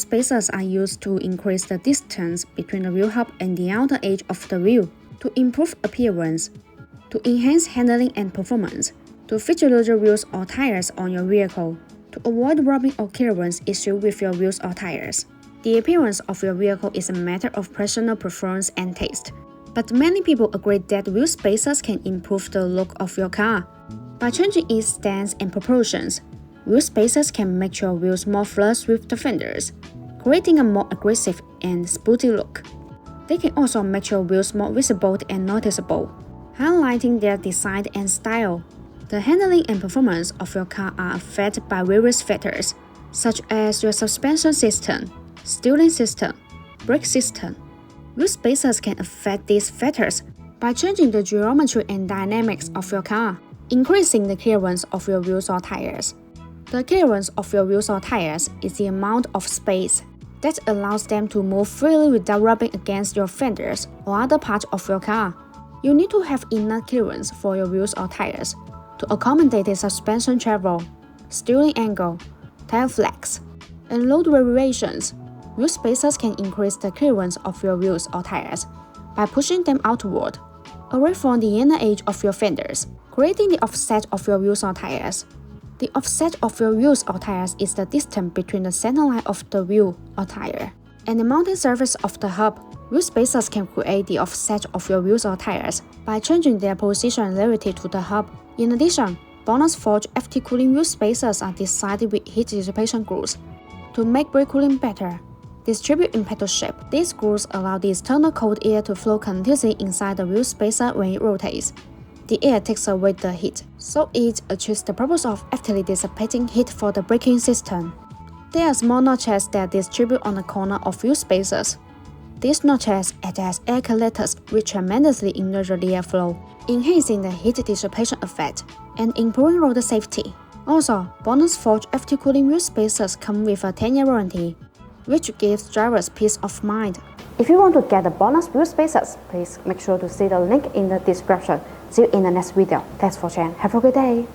spacers are used to increase the distance between the wheel hub and the outer edge of the wheel, to improve appearance, to enhance handling and performance, to feature larger wheels or tires on your vehicle, to avoid rubbing or clearance issues with your wheels or tires. The appearance of your vehicle is a matter of personal preference and taste, but many people agree that wheel spacers can improve the look of your car. By changing its stance and proportions, wheel spacers can make your wheels more flush with the fenders, creating a more aggressive and sporty look. They can also make your wheels more visible and noticeable, highlighting their design and style. The handling and performance of your car are affected by various factors, such as your suspension system, steering system, brake system. Wheel spacers can affect these factors by changing the geometry and dynamics of your car, increasing the clearance of your wheels or tires. The clearance of your wheels or tires is the amount of space that allows them to move freely without rubbing against your fenders or other parts of your car. You need to have enough clearance for your wheels or tires to accommodate the suspension travel, steering angle, tire flex, and load variations. Wheel spacers can increase the clearance of your wheels or tires by pushing them outward, away from the inner edge of your fenders, creating the offset of your wheels or tires. The offset of your wheels or tires is the distance between the center line of the wheel or tire and the mounting surface of the hub. Wheel spacers can create the offset of your wheels or tires by changing their position relative to the hub. In addition, BONOSS forged FT cooling wheel spacers are designed with heat dissipation grooves to make brake cooling better. Distribute in petal shape, these grooves allow the external cold air to flow continuously inside the wheel spacer when it rotates. The air takes away the heat, so it achieves the purpose of actively dissipating heat for the braking system. There are small notches that distribute on the corner of wheel spacers. These notches act as air collectors which tremendously enlarge the airflow, enhancing the heat dissipation effect and improving road safety. Also, BONOSS forged FT cooling wheel spacers come with a 10-year warranty, which gives drivers peace of mind. If you want to get the BONOSS wheel spacers, please make sure to see the link in the description. See you in the next video. Thanks for watching. Have a good day.